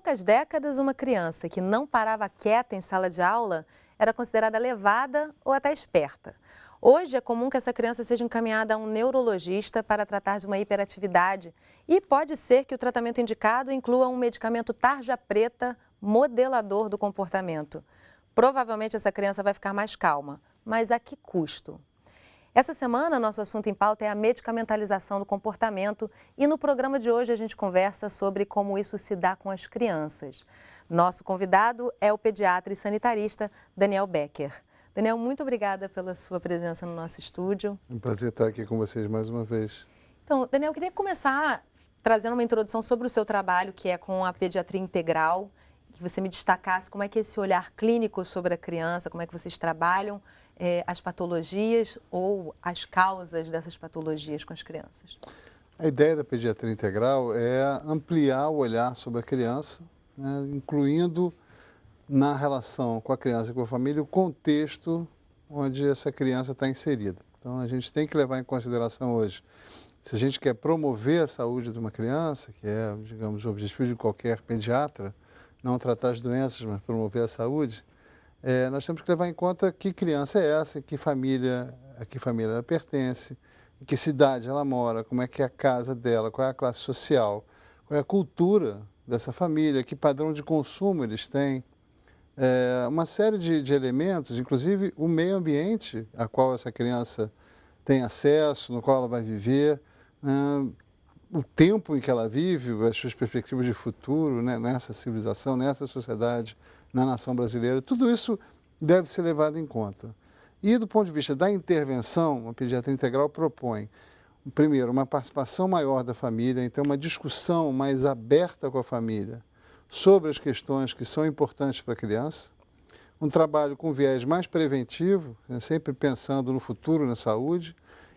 poucas décadas, uma criança que não parava quieta em sala de aula era considerada levada ou até esperta. Hoje é comum que essa criança seja encaminhada a um neurologista para tratar de uma hiperatividade e pode ser que o tratamento indicado inclua um medicamento tarja preta modelador do comportamento. Provavelmente essa criança vai ficar mais calma, mas a que custo? Essa semana, nosso assunto em pauta é a medicamentalização do comportamento e no programa de hoje a gente conversa sobre como isso se dá com as crianças. Nosso convidado é o pediatra e sanitarista Daniel Becker. Daniel, muito obrigada pela sua presença no nosso estúdio. É um prazer estar aqui com vocês mais uma vez. Então, Daniel, eu queria começar trazendo uma introdução sobre o seu trabalho, que é com a pediatria integral, que você me destacasse como é que é esse olhar clínico sobre a criança, como é que vocês trabalham as patologias ou as causas dessas patologias com as crianças. A ideia da pediatria integral é ampliar o olhar sobre a criança, né, incluindo na relação com a criança e com a família o contexto onde essa criança está inserida. Então a gente tem que levar em consideração hoje, se a gente quer promover a saúde de uma criança, que é, digamos, o objetivo de qualquer pediatra, não tratar as doenças, mas promover a saúde, nós temos que levar em conta que criança é essa, a que família ela pertence, em que cidade ela mora, como é que é a casa dela, qual é a classe social, qual é a cultura dessa família, que padrão de consumo eles têm. Uma série de elementos, inclusive o meio ambiente a qual essa criança tem acesso, no qual ela vai viver, o tempo em que ela vive, as suas perspectivas de futuro, né, nessa civilização, nessa sociedade, na nação brasileira, tudo isso deve ser levado em conta. E do ponto de vista da intervenção, a pediatria integral propõe, primeiro, uma participação maior da família, então uma discussão mais aberta com a família sobre as questões que são importantes para a criança, um trabalho com viés mais preventivo, né, sempre pensando no futuro, na saúde,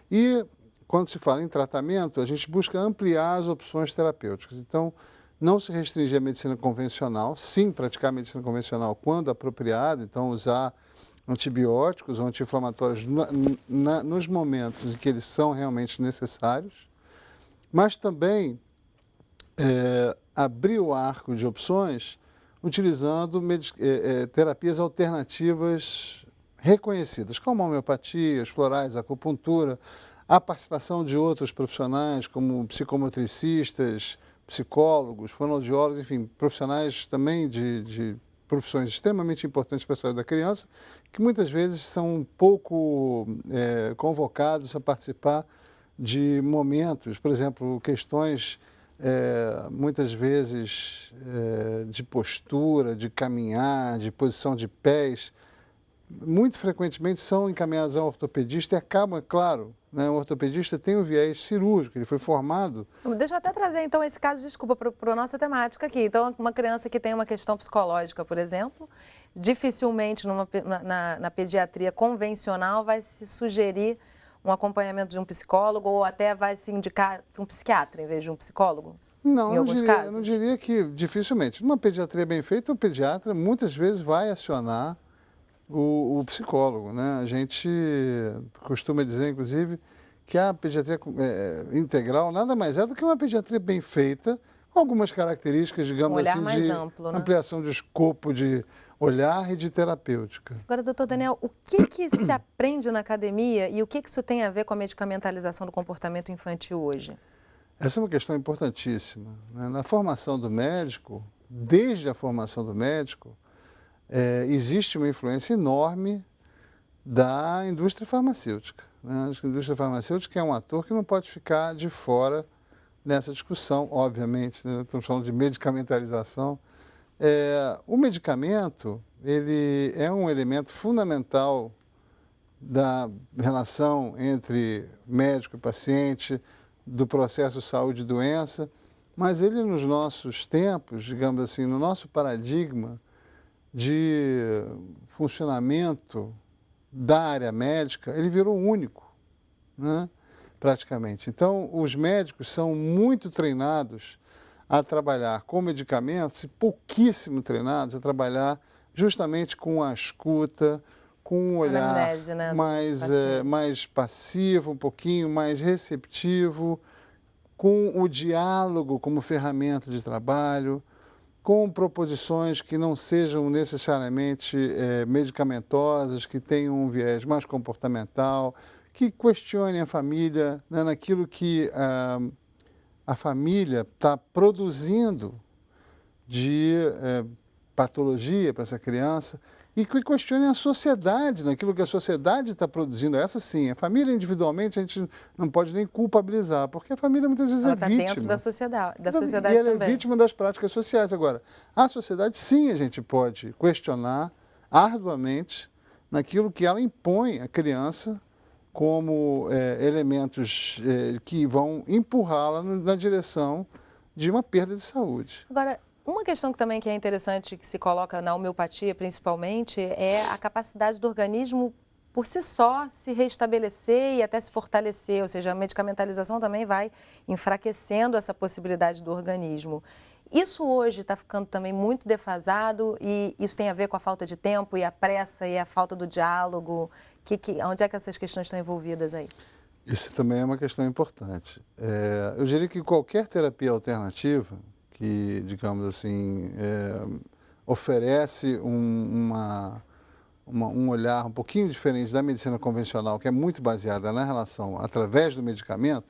e quando se fala em tratamento, a gente busca ampliar as opções terapêuticas. Então, não se restringir à medicina convencional, sim praticar a medicina convencional quando apropriado, então usar antibióticos ou anti-inflamatórios nos momentos em que eles são realmente necessários, mas também abrir o arco de opções utilizando terapias alternativas reconhecidas, como a homeopatia, as florais, a acupuntura, a participação de outros profissionais, como psicomotricistas, psicólogos, fonoaudiólogos, enfim, profissionais também de profissões extremamente importantes para a saúde da criança, que muitas vezes são pouco convocados a participar de momentos, por exemplo, questões muitas vezes de postura, de caminhar, de posição de pés, muito frequentemente são encaminhados a um ortopedista e acabam, é claro, né, o ortopedista tem um viés cirúrgico, ele foi formado. Deixa eu até trazer então esse caso, desculpa, para a nossa temática aqui. Então, uma criança que tem uma questão psicológica, por exemplo, dificilmente na pediatria convencional vai se sugerir um acompanhamento de um psicólogo ou até vai se indicar um psiquiatra em vez de um psicólogo? Não, em alguns casos? não diria que dificilmente. Numa pediatria bem feita, o pediatra muitas vezes vai acionar o psicólogo, né? A gente costuma dizer, inclusive, que a pediatria integral nada mais é do que uma pediatria bem feita, com algumas características, digamos olhar assim, mais de amplo, né? ampliação de escopo de olhar e de terapêutica. Agora, doutor Daniel, o que se aprende na academia e o que isso tem a ver com a medicamentalização do comportamento infantil hoje? Essa é uma questão importantíssima, né? Na formação do médico, desde a formação do médico, existe uma influência enorme da indústria farmacêutica, né? A indústria farmacêutica é um ator que não pode ficar de fora nessa discussão, obviamente, né? Estamos falando de medicamentalização. O medicamento, ele é um elemento fundamental da relação entre médico e paciente, do processo saúde e doença, mas ele nos nossos tempos, digamos assim, no nosso paradigma de funcionamento da área médica, ele virou único, né? Praticamente. Então, os médicos são muito treinados a trabalhar com medicamentos e pouquíssimo treinados a trabalhar justamente com a escuta, com um olhar Anamnese, né, mais passivo, um pouquinho mais receptivo, com o diálogo como ferramenta de trabalho. com proposições que não sejam necessariamente medicamentosas, que tenham um viés mais comportamental, que questionem a família, né, naquilo que a família está produzindo de patologia para essa criança e que questionem a sociedade, naquilo que a sociedade está produzindo. Essa sim, a família individualmente a gente não pode nem culpabilizar, porque a família muitas vezes Ela é está vítima. dentro da sociedade, E ela também. é vítima das práticas sociais. Agora, a sociedade sim a gente pode questionar arduamente naquilo que ela impõe à criança como elementos que vão empurrá-la na direção de uma perda de saúde. Agora, uma questão que também que é interessante, que se coloca na homeopatia principalmente, é a capacidade do organismo por si só se restabelecer e até se fortalecer, ou seja, a medicamentalização também vai enfraquecendo essa possibilidade do organismo. Isso hoje está ficando também muito defasado e isso tem a ver com a falta de tempo e a pressa e a falta do diálogo. Onde é que essas questões estão envolvidas aí? Isso também é uma questão importante. Eu diria que qualquer terapia alternativa que, digamos assim, oferece um olhar um pouquinho diferente da medicina convencional, que é muito baseada na relação através do medicamento,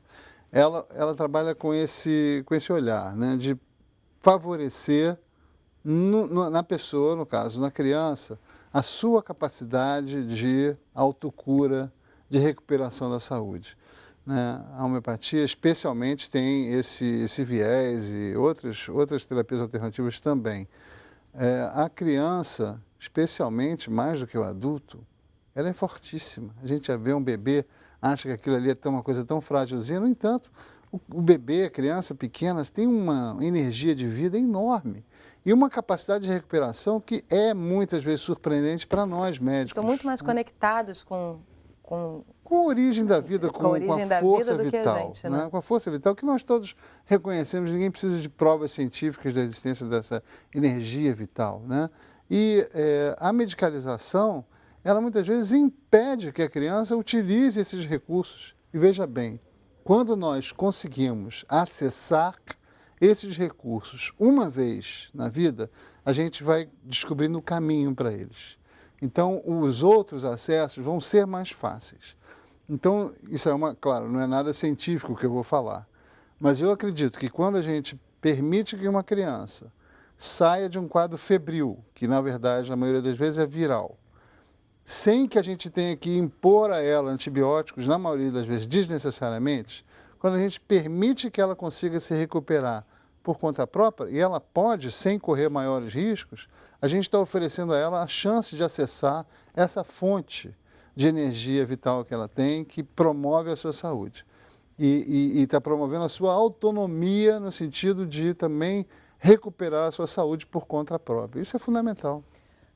ela trabalha com esse olhar, né, de favorecer na pessoa, no caso, na criança, a sua capacidade de autocura, de recuperação da saúde. Né? A homeopatia especialmente tem esse viés e outras terapias alternativas também. A criança, especialmente mais do que o adulto, ela é fortíssima. A gente já vê um bebê, acha que aquilo ali é uma coisa tão frágilzinha, no entanto, o bebê, a criança pequena, tem uma energia de vida enorme e uma capacidade de recuperação que é muitas vezes surpreendente para nós médicos. Estão muito mais conectados com a origem da vida, com a força vital, né? Com a força vital que nós todos reconhecemos, ninguém precisa de provas científicas da existência dessa energia vital, né? E a medicalização, ela muitas vezes impede que a criança utilize esses recursos. E veja bem, quando nós conseguimos acessar esses recursos uma vez na vida, a gente vai descobrindo o caminho para eles. Então, os outros acessos vão ser mais fáceis. Então, isso claro, não é nada científico que eu vou falar, mas eu acredito que quando a gente permite que uma criança saia de um quadro febril, que na verdade, na maioria das vezes é viral, sem que a gente tenha que impor a ela antibióticos, na maioria das vezes desnecessariamente, quando a gente permite que ela consiga se recuperar por conta própria, e ela pode, sem correr maiores riscos, a gente está oferecendo a ela a chance de acessar essa fonte de energia vital que ela tem, que promove a sua saúde. E está promovendo a sua autonomia no sentido de também recuperar a sua saúde por conta própria. Isso é fundamental.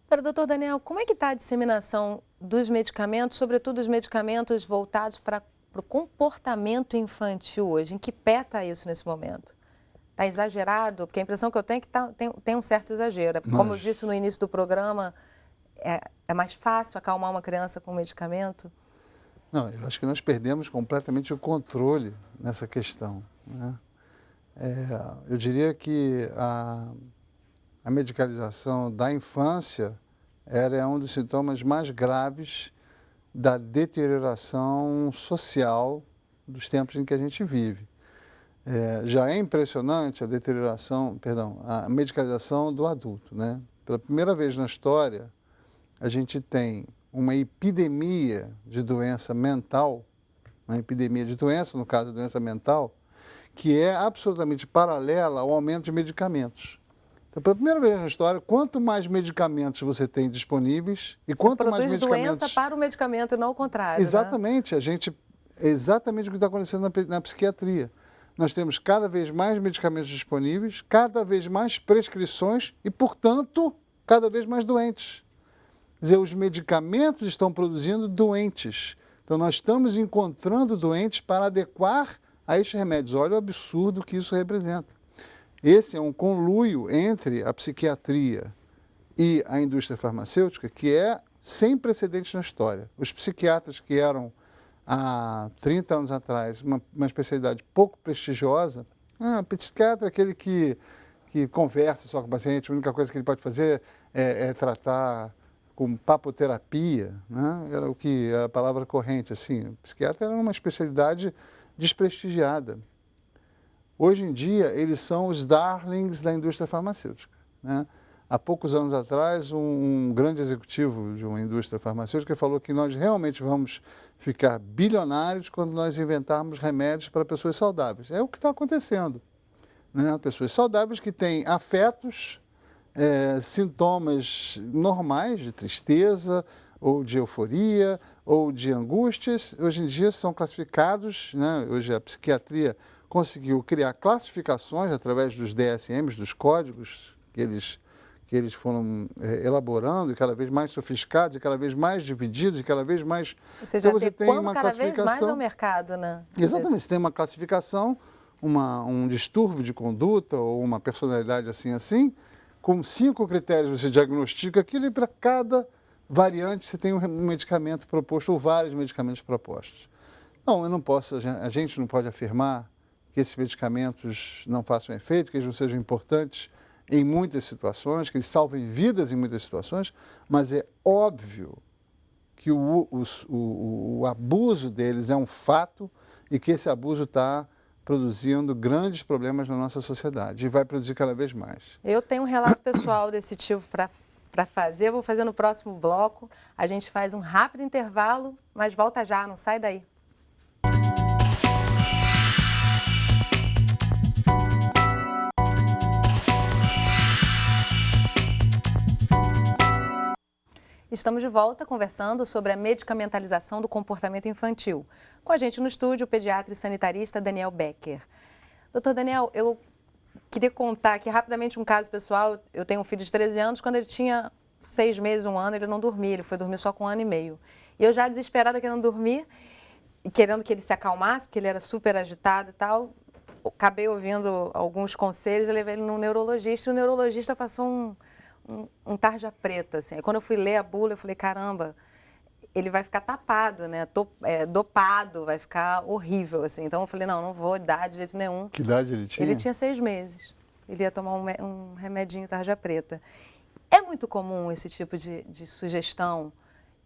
Para doutor Daniel, como é que está a disseminação dos medicamentos, sobretudo os medicamentos voltados para o comportamento infantil hoje? Em que pé está isso nesse momento? Está exagerado? Porque a impressão que eu tenho é que tem um certo exagero. Como eu disse no início do programa, é mais fácil acalmar uma criança com medicamento? Não, eu acho que nós perdemos completamente o controle nessa questão, né? Eu diria que a medicalização da infância é um dos sintomas mais graves da deterioração social dos tempos em que a gente vive. Já é impressionante a medicalização do adulto, né? Pela primeira vez na história, a gente tem uma epidemia de doença mental, uma epidemia de doença, no caso, a doença mental, que é absolutamente paralela ao aumento de medicamentos. Então, pela primeira vez na história, quanto mais medicamentos você tem disponíveis e quanto mais medicamentos... doença para o medicamento, não o contrário. Exatamente, né? Exatamente o que está acontecendo na psiquiatria. Nós temos cada vez mais medicamentos disponíveis, cada vez mais prescrições e, portanto, cada vez mais doentes. Quer dizer, os medicamentos estão produzindo doentes. Então, nós estamos encontrando doentes para adequar a estes remédios. Olha o absurdo que isso representa. Esse é um conluio entre a psiquiatria e a indústria farmacêutica que é sem precedentes na história. Os psiquiatras que eram há 30 anos atrás uma especialidade pouco prestigiosa, psiquiatra é aquele que que converse só com o paciente, a única coisa que ele pode fazer é tratar com papoterapia, né? Era o que era a palavra corrente, assim. O psiquiatra era uma especialidade desprestigiada. Hoje em dia, eles são os darlings da indústria farmacêutica, né? Há poucos anos atrás, um grande executivo de uma indústria farmacêutica falou que nós realmente vamos ficar bilionários quando nós inventarmos remédios para pessoas saudáveis. É o que está acontecendo, né? Pessoas saudáveis que têm afetos, sintomas normais de tristeza, ou de euforia, ou de angústias, hoje em dia são classificados, né? Hoje a psiquiatria conseguiu criar classificações através dos DSMs, dos códigos que eles foram elaborando, e cada vez mais sofisticados, e cada vez mais divididos, e cada vez mais... Ou seja, então, você tem uma cada vez mais ao mercado, né? Exatamente, você tem uma classificação, um distúrbio de conduta, ou uma personalidade assim, com 5 critérios você diagnostica aquilo, e para cada variante você tem um medicamento proposto, ou vários medicamentos propostos. Não, a gente não pode afirmar que esses medicamentos não façam efeito, que eles não sejam importantes em muitas situações, que eles salvem vidas em muitas situações, mas é óbvio que o abuso deles é um fato e que esse abuso está produzindo grandes problemas na nossa sociedade e vai produzir cada vez mais. Eu tenho um relato pessoal desse tipo para fazer, vou fazer no próximo bloco. A gente faz um rápido intervalo, mas volta já, não sai daí. Estamos de volta conversando sobre a medicamentalização do comportamento infantil. Com a gente no estúdio, o pediatra e sanitarista Daniel Becker. Doutor Daniel, eu queria contar aqui rapidamente um caso pessoal. Eu tenho um filho de 13 anos, quando ele tinha 6 meses, 1 ano, ele não dormia, ele foi dormir só com 1 ano e meio. E eu já desesperada querendo dormir, e querendo que ele se acalmasse, porque ele era super agitado e tal, acabei ouvindo alguns conselhos e levei ele no neurologista, e o neurologista passou um tarja preta, assim. Aí, quando eu fui ler a bula, eu falei, caramba, ele vai ficar tapado, né? Dopado, vai ficar horrível, assim. Então eu falei, não vou dar de jeito nenhum. Que idade ele tinha? Ele tinha 6 meses. Ele ia tomar um remedinho tarja preta. É muito comum esse tipo de sugestão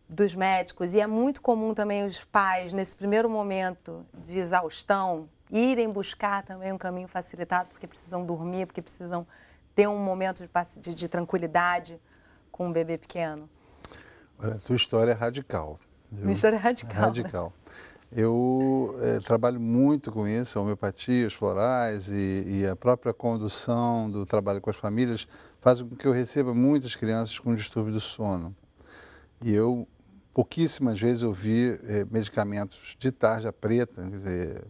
dos médicos e é muito comum também os pais, nesse primeiro momento de exaustão, irem buscar também um caminho facilitado, porque precisam dormir, porque precisam ter um momento de tranquilidade com um bebê pequeno? Olha, a tua história é radical. Minha história é radical. É radical. Né? Eu trabalho muito com isso, a homeopatia, os florais e a própria condução do trabalho com as famílias faz com que eu receba muitas crianças com distúrbio do sono. E eu, pouquíssimas vezes, eu vi medicamentos de tarja preta, quer dizer,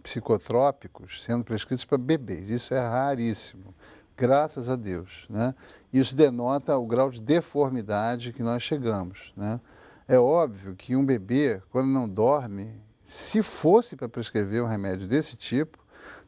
psicotrópicos, sendo prescritos para bebês. Isso é raríssimo. Graças a Deus, né? Isso denota o grau de deformidade que nós chegamos, né? É óbvio que um bebê, quando não dorme, se fosse para prescrever um remédio desse tipo,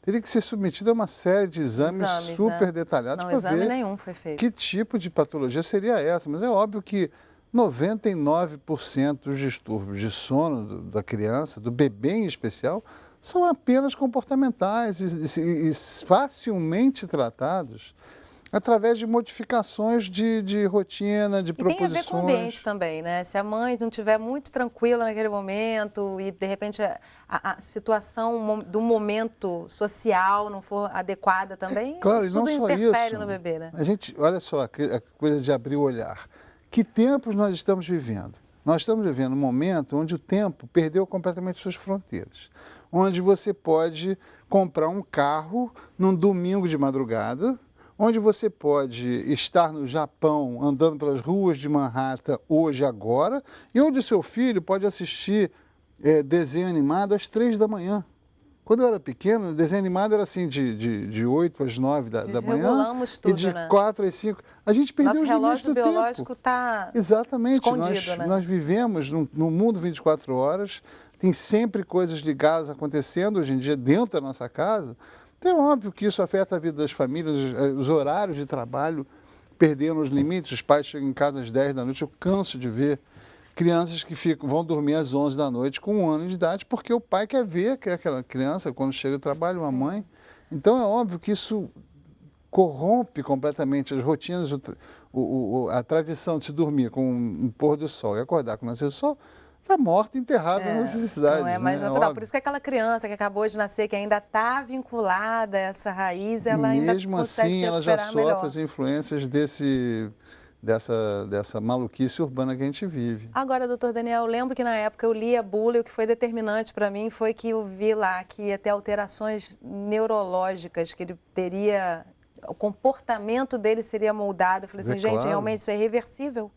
teria que ser submetido a uma série de exames super, né, detalhados para ver nenhum foi feito. Que tipo de patologia seria essa. Mas é óbvio que 99% dos distúrbios de sono da criança, do bebê em especial, são apenas comportamentais e facilmente tratados através de modificações de rotina, de proposições. Tem a ver com o ambiente também, né? Se a mãe não estiver muito tranquila naquele momento e, de repente, a situação do momento social não for adequada também, claro, isso e não tudo só interfere isso, no bebê, né? A gente, olha só, a coisa de abrir o olhar. Que tempos nós estamos vivendo? Nós estamos vivendo um momento onde o tempo perdeu completamente suas fronteiras. Onde você pode comprar um carro num domingo de madrugada, onde você pode estar no Japão andando pelas ruas de Manhattan hoje, agora, e onde o seu filho pode assistir desenho animado às 3 da manhã. Quando eu era pequeno, o desenho animado era assim de 8 às 9 da manhã tudo, e de né? 4 às 5. A gente perdeu os limites do tempo. Nosso relógio biológico está escondido, né? Nós vivemos num mundo 24 horas, tem sempre coisas ligadas acontecendo hoje em dia dentro da nossa casa. Então é óbvio que isso afeta a vida das famílias, os horários de trabalho perdendo os limites. Os pais chegam em casa às 10 da noite, eu canso de ver crianças que vão dormir às 11 da noite com 1 ano de idade, porque o pai quer ver aquela criança quando chega do trabalho, uma mãe. Então é óbvio que isso corrompe completamente as rotinas, a tradição de se dormir com um pôr do sol e acordar com o nascer do sol, está morta, enterrada nas necessidades. Não é mais né? natural. Óbvio. Por isso que aquela criança que acabou de nascer, que ainda está vinculada a essa raiz, ela ainda Mesmo consegue assim, se ela já recuperar melhor. sofre as influências dessa maluquice urbana que a gente vive. Agora, doutor Daniel, eu lembro que na época eu li a bula e o que foi determinante para mim foi que eu vi lá que ia ter alterações neurológicas, que ele teria, o comportamento dele seria moldado. Eu falei assim, gente, claro. realmente isso é irreversível?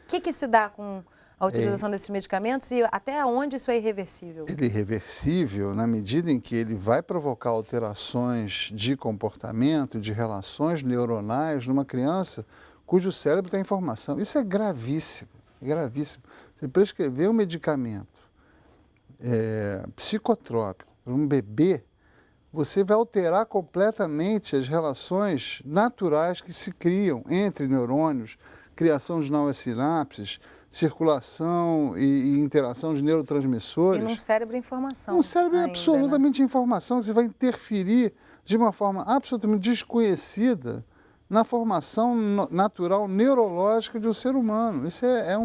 O que se dá com a utilização desses medicamentos e até onde isso é irreversível? Ele é irreversível na medida em que ele vai provocar alterações de comportamento, de relações neuronais numa criança cujo cérebro tem informação. Isso é gravíssimo, gravíssimo. Você prescrever um medicamento psicotrópico para um bebê, você vai alterar completamente as relações naturais que se criam entre neurônios, criação de novas sinapses, circulação e interação de neurotransmissores. E num cérebro informação. Um cérebro ainda, absolutamente informação, que você vai interferir de uma forma absolutamente desconhecida na formação natural neurológica de um ser humano. Isso é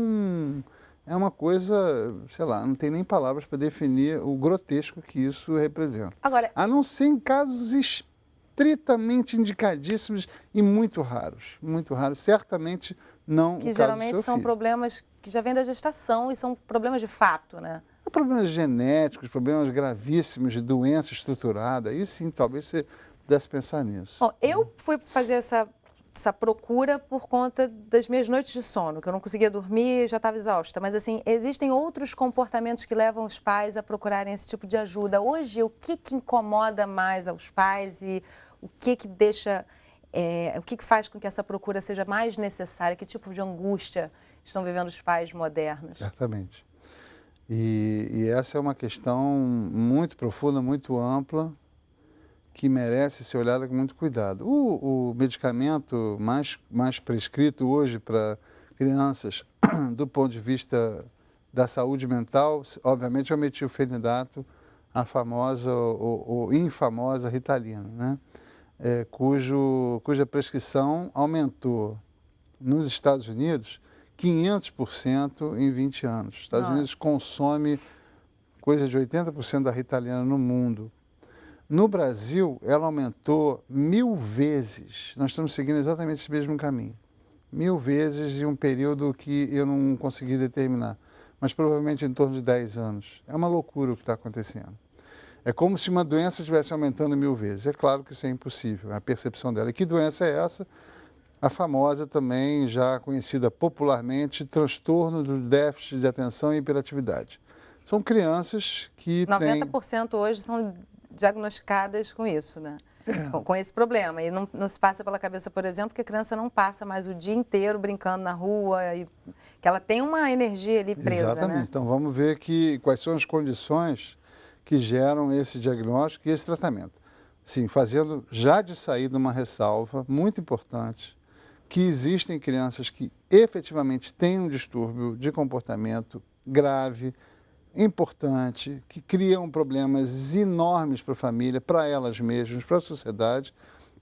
uma coisa, sei lá, não tem nem palavras para definir o grotesco que isso representa. Agora, a não ser em casos estritamente indicadíssimos e muito raros, certamente não que o caso geralmente do seu são filho. problemas que já vêm da gestação e são problemas de fato, né? Problemas genéticos, problemas gravíssimos de doença estruturada, aí sim, talvez você pudesse pensar nisso. Bom, eu fui fazer essa procura por conta das minhas noites de sono, que eu não conseguia dormir, já estava exausta. Mas, assim, existem outros comportamentos que levam os pais a procurarem esse tipo de ajuda. Hoje, o que incomoda mais aos pais e o que deixa... o que faz com que essa procura seja mais necessária? Que tipo de angústia estão vivendo os pais modernos? Certamente. E essa é uma questão muito profunda, muito ampla, que merece ser olhada com muito cuidado. O medicamento mais prescrito hoje para crianças, do ponto de vista da saúde mental, obviamente é o metilfenidato, a famosa ou infamosa Ritalina, né? Cuja prescrição aumentou nos Estados Unidos 500% em 20 anos. Os Estados Unidos consome coisa de 80% da Ritalina no mundo. No Brasil, ela aumentou 1000 vezes. Nós estamos seguindo exatamente esse mesmo caminho. 1000 vezes em um período que eu não consegui determinar, mas provavelmente em torno de 10 anos. É uma loucura o que está acontecendo. É como se uma doença estivesse aumentando 1000 vezes. É claro que isso é impossível, é a percepção dela. E que doença é essa? A famosa também, já conhecida popularmente, transtorno do déficit de atenção e hiperatividade. São crianças que 90% hoje são diagnosticadas com isso, né? Com esse problema. E não se passa pela cabeça, por exemplo, que a criança não passa mais o dia inteiro brincando na rua, e que ela tem uma energia ali presa. Exatamente. Né? Então vamos ver quais são as condições que geram esse diagnóstico e esse tratamento. Sim, fazendo já de saída uma ressalva muito importante, que existem crianças que efetivamente têm um distúrbio de comportamento grave, importante, que criam problemas enormes para a família, para elas mesmas, para a sociedade,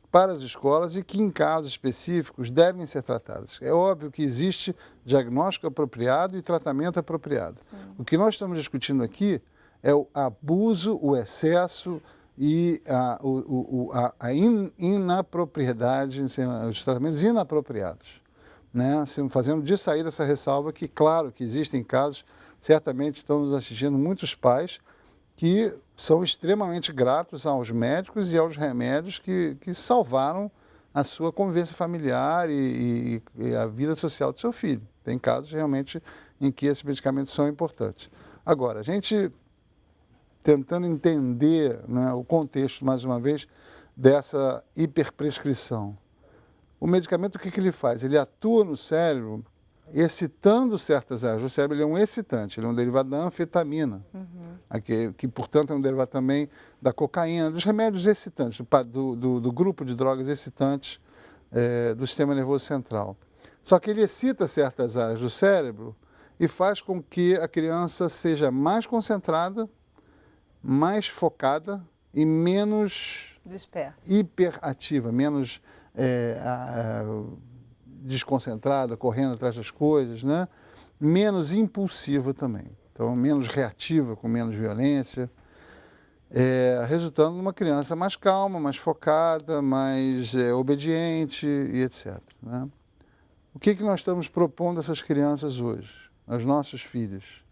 para as escolas e que, em casos específicos, devem ser tratadas. É óbvio que existe diagnóstico apropriado e tratamento apropriado. Sim. O que nós estamos discutindo aqui é o abuso, o excesso e a inapropriedade, os tratamentos inapropriados. Né? Fazendo de saída essa ressalva que, claro, que existem casos, certamente estão nos assistindo muitos pais que são extremamente gratos aos médicos e aos remédios que salvaram a sua convivência familiar e a vida social do seu filho. Tem casos realmente em que esses medicamentos são importantes. Agora, a gente tentando entender, né, o contexto, mais uma vez, dessa hiperprescrição. O medicamento, o que ele faz? Ele atua no cérebro excitando certas áreas. O cérebro é um excitante, ele é um derivado da anfetamina, que, portanto, é um derivado também da cocaína, dos remédios excitantes, do grupo de drogas excitantes do sistema nervoso central. Só que ele excita certas áreas do cérebro e faz com que a criança seja mais concentrada, mais focada e menos dispersa, hiperativa, menos desconcentrada, correndo atrás das coisas, né? Menos impulsiva também. Então, menos reativa, com menos violência, resultando numa criança mais calma, mais focada, mais obediente e etc. Né? O que nós estamos propondo a essas crianças hoje, aos nossos filhos?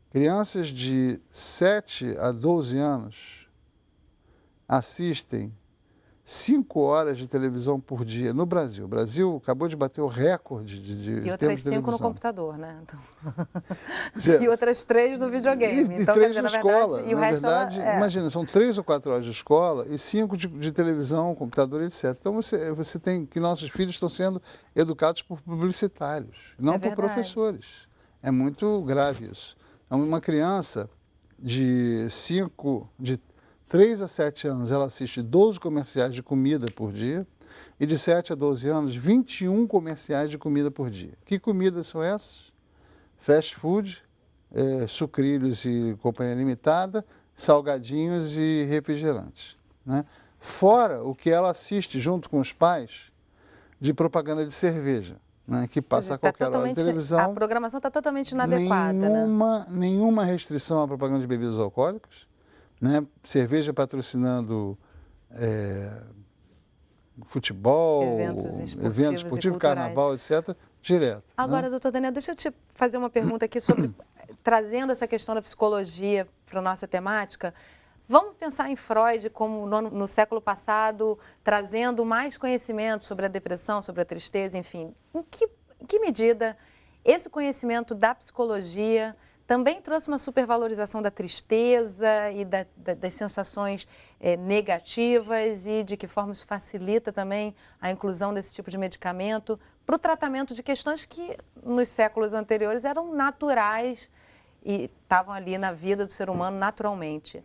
Crianças de 7 a 12 anos assistem 5 horas de televisão por dia no Brasil. O Brasil acabou de bater o recorde de E tempo outras de televisão. 5 no computador, né? Então... Dizer, e outras 3 no videogame. E então, 3 dizer, na verdade, escola. E o na resto verdade, ela, imagina, são 3 ou 4 horas de escola e 5 de televisão, computador, etc. Então, você tem que nossos filhos estão sendo educados por publicitários, não por professores. É muito grave isso. Então, uma criança de 3 a 7 anos, ela assiste 12 comerciais de comida por dia e de 7 a 12 anos, 21 comerciais de comida por dia. Que comidas são essas? Fast food, sucrilhos e companhia limitada, salgadinhos e refrigerantes. Né? Fora o que ela assiste junto com os pais de propaganda de cerveja, né? Que passa a qualquer hora de televisão. A programação está totalmente inadequada. Nenhuma restrição à propaganda de bebidas alcoólicas. Né? Cerveja patrocinando futebol, eventos esportivos, carnaval, etc., direto. Agora, né? doutor Daniel, deixa eu te fazer uma pergunta aqui sobre, trazendo essa questão da psicologia para a nossa temática. Vamos pensar em Freud como no século passado, trazendo mais conhecimento sobre a depressão, sobre a tristeza, enfim. Em que medida esse conhecimento da psicologia também trouxe uma supervalorização da tristeza e das sensações negativas e de que forma isso facilita também a inclusão desse tipo de medicamento para o tratamento de questões que nos séculos anteriores eram naturais e estavam ali na vida do ser humano naturalmente?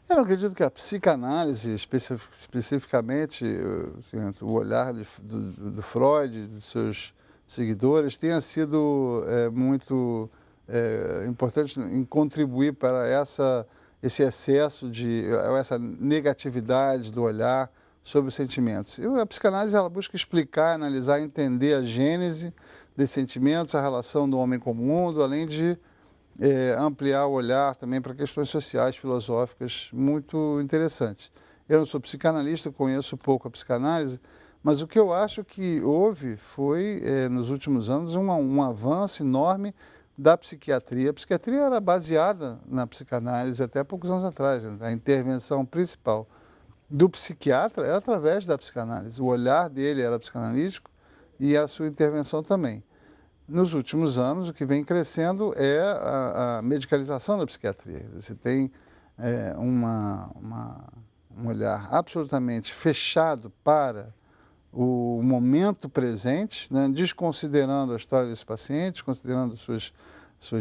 Eu não acredito que a psicanálise, especificamente assim, o olhar do Freud, dos seus seguidores, tenha sido muito importante em contribuir para esse excesso essa negatividade do olhar sobre os sentimentos. A psicanálise ela busca explicar, analisar, entender a gênese desses sentimentos, a relação do homem com o mundo, além de ampliar o olhar também para questões sociais, filosóficas muito interessantes. Eu não sou psicanalista, conheço pouco a psicanálise, mas o que eu acho que houve foi, nos últimos anos, um avanço enorme da psiquiatria. A psiquiatria era baseada na psicanálise até poucos anos atrás. Né? A intervenção principal do psiquiatra era através da psicanálise. O olhar dele era psicanalítico e a sua intervenção também. Nos últimos anos, o que vem crescendo é a medicalização da psiquiatria. Você tem um olhar absolutamente fechado para o momento presente, né, desconsiderando a história desse paciente, desconsiderando suas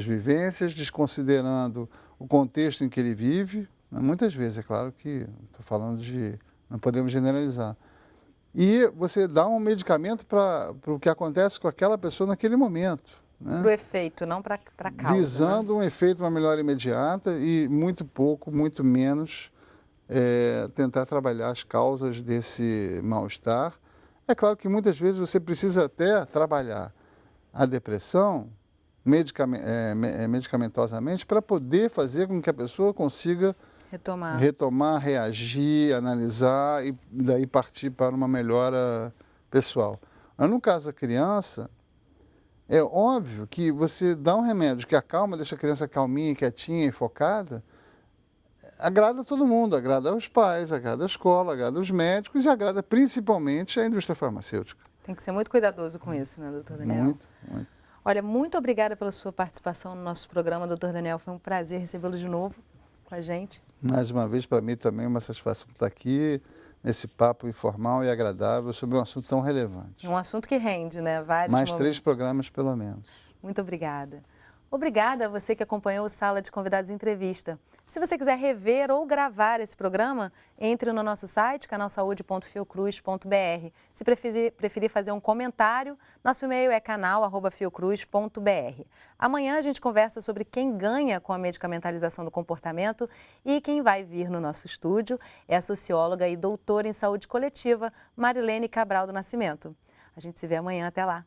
vivências, desconsiderando o contexto em que ele vive. Né, muitas vezes, é claro que estou falando não podemos generalizar. E você dá um medicamento para o que acontece com aquela pessoa naquele momento. Né? Para o efeito, não para a causa. Visando um efeito, uma melhora imediata e muito menos tentar trabalhar as causas desse mal-estar. É claro que muitas vezes você precisa até trabalhar a depressão medicamentosamente para poder fazer com que a pessoa consiga retomar, reagir, analisar e daí partir para uma melhora pessoal. Mas no caso da criança, é óbvio que você dá um remédio que acalma, deixa a criança calminha, quietinha e focada, agrada todo mundo, agrada os pais, agrada a escola, agrada os médicos e agrada principalmente a indústria farmacêutica. Tem que ser muito cuidadoso com isso, né, doutor Daniel? Muito. Olha, muito obrigada pela sua participação no nosso programa, doutor Daniel. Foi um prazer recebê-lo de novo com a gente. Mais uma vez, para mim também é uma satisfação estar aqui nesse papo informal e agradável sobre um assunto tão relevante. Um assunto que rende, né? Vários Mais momentos. 3 programas, pelo menos. Muito obrigada. Obrigada a você que acompanhou o Sala de Convidados Entrevista. Se você quiser rever ou gravar esse programa, entre no nosso site, canalsaude.fiocruz.br. Se preferir fazer um comentário, nosso e-mail é canal@fiocruz.br. Amanhã a gente conversa sobre quem ganha com a medicamentalização do comportamento e quem vai vir no nosso estúdio é a socióloga e doutora em saúde coletiva, Marilene Cabral do Nascimento. A gente se vê amanhã, até lá.